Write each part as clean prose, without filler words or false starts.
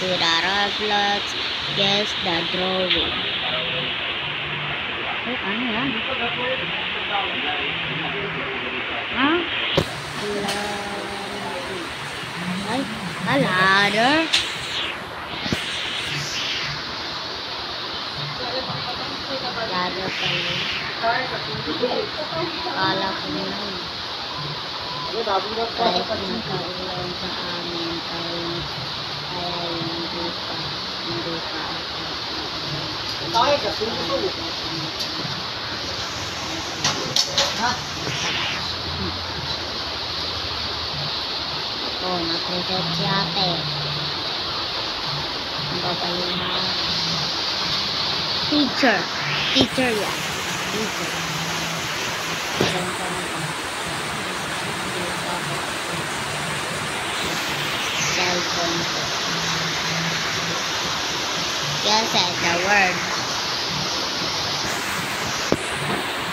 to the reflex. Guess the drawing. Ano yan? Ay, a ladder. Ladder pala. Kala ko na yun. Kahit nakaulan sa amin, kaya hindi pa oh, nag-reset si ate. Ang babayin na teacher yan, teacher. Cellphone ko. Yan said the word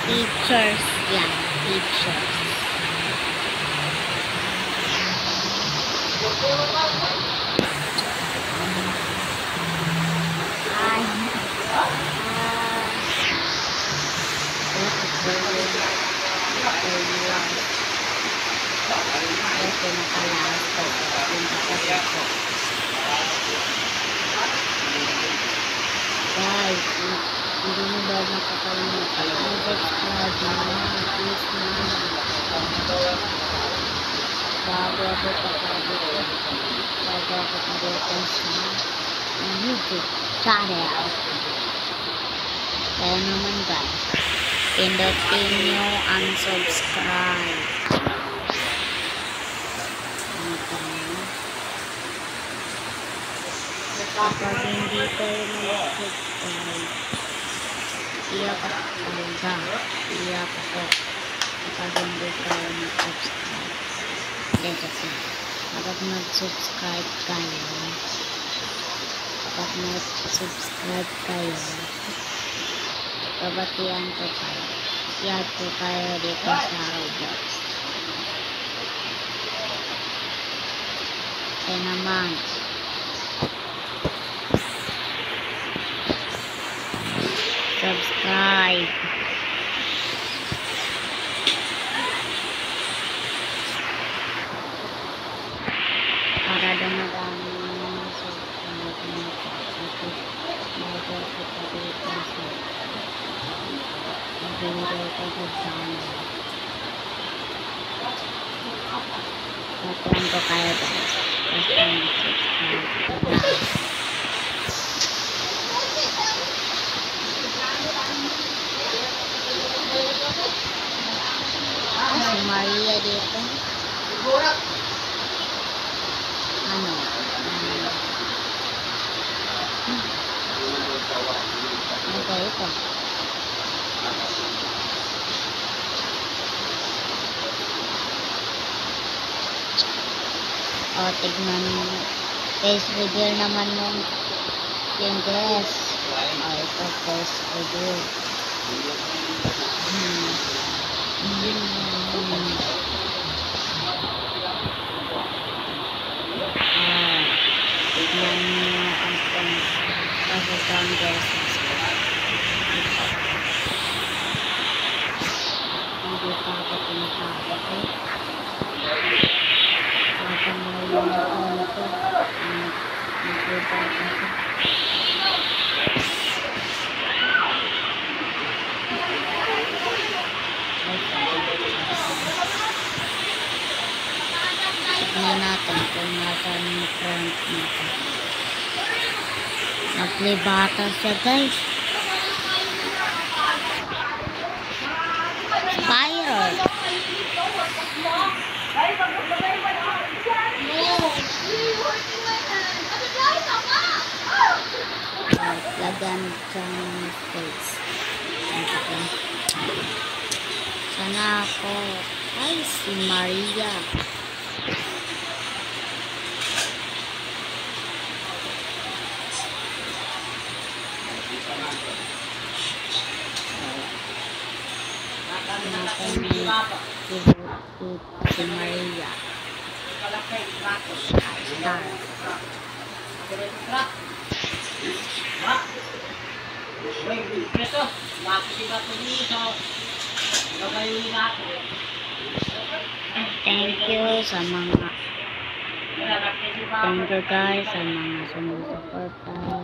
teachers yan, teachers. Guys, hindi mo ba nakakalimutan? Subscribe na, please na. Bago ako sa YouTube channel. Kaya naman guys, pindutin nyo ang subscribe. Kapag hindi kayo mag-subscribe, iyak ako kapag hindi kayo mag-subscribe. Kapag mag-subscribe kayo, babatian ko kayo. Iyak ko kayo dito sa Roblox. Kaya naman, subscribe. Para dumadami mga subscribe natin. Mag-share kita dito sa video ko sa channel. Batuan ko kayo guys. Basta mag-subscribe ko na. Si Maria dito. Ano? Ano ba ito? O, tignan mo. Face reveal naman yung dress. O, ito face reveal. Tignan nyo ang pagkakang dresses ko. Hindi pa ako pinapakot eh. Pagkamayon ako nito. Nagkita ako. Tignan natin kung natin yung front natin. Naglibata siya guys. Spiral. Lagyan siyang face. Sana ako. Ay, si Maria. Si Maria. Star. Thank you sa mga thank you guys sa mga sumusuporta.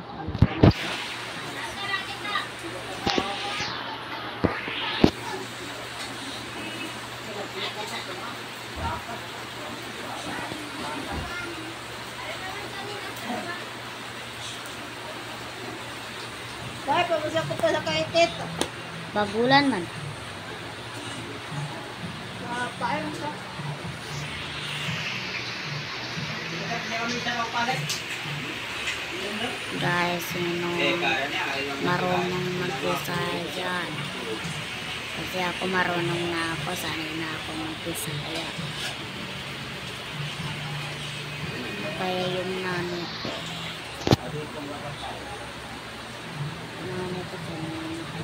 Dahil pag-usap ko pa sa kaitit. Bagulan man. Paano ka? Guys, sino marunong mag-Bisaya dyan? Kasi ako marunong na ako, sanay na ako mag-Bisaya. Kaya yung nanay ko. Nanay ko sa nanay ko.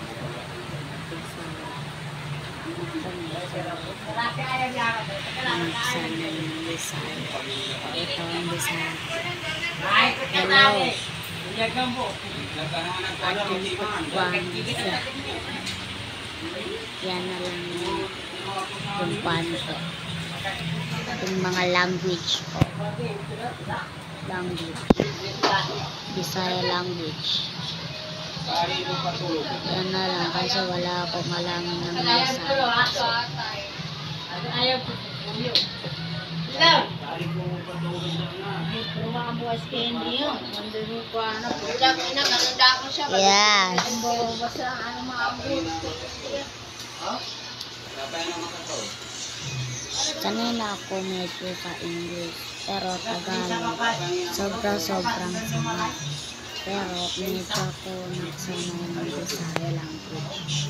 Bisaya. Sanay ng Bisaya. Ito ang Bisaya. Hello. Ating pagbuang siya. Yan na lang yung paano ko. Yung mga language ko. Language. Bisaya language. Yan na lang kasi wala akong alam ng Bisaya. Yes. Sanay na ako medyo sa English, pero Tagalog sobrang sanay. Pero medyo ako nagsanay ng Bisaya language.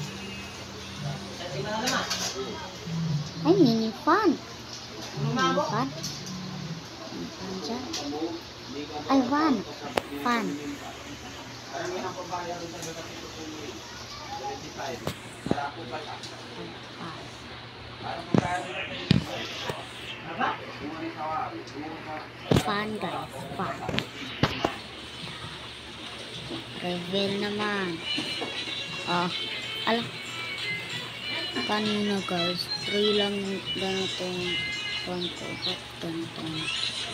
Ay, mini fan. Mini fan. Mini fan dyan. Ay, fan. Fan. Fan guys, fan. Reveal naman. Oh, alam. Kanina guys, 3 lang ganitong konto.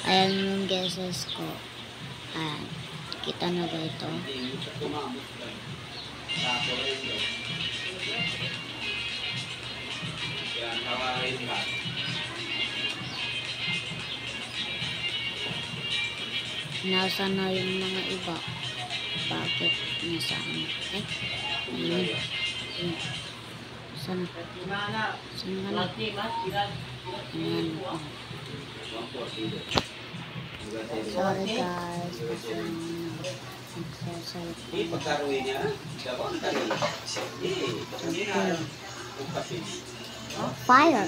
Ayan yung guesses ko. Ayan. Kita na ba ito? Nasa na yung mga iba. Bakit nasaan? Eh? Ayun. Sana. Sana na. Ayan. Sorry guys. Kasi fire. Fire.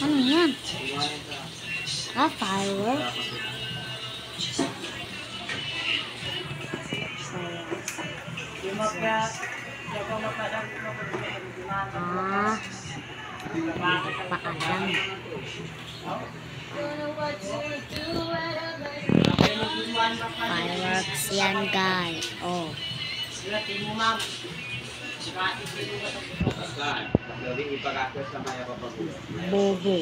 Ano yan? Ah, fireworks. Ah, paalam. Fireworks yan guys. Oh. Bobo.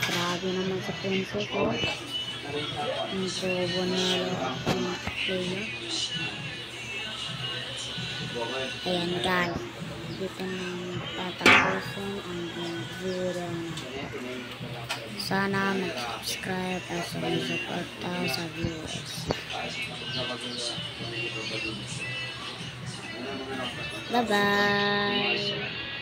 Grabe naman sa princess ko. Ang bobo na lang ang player. Ayan guys. Dito nang tatapusin ang video na. Sana mag-subscribe at sumusuporta sa viewers. Bye-bye!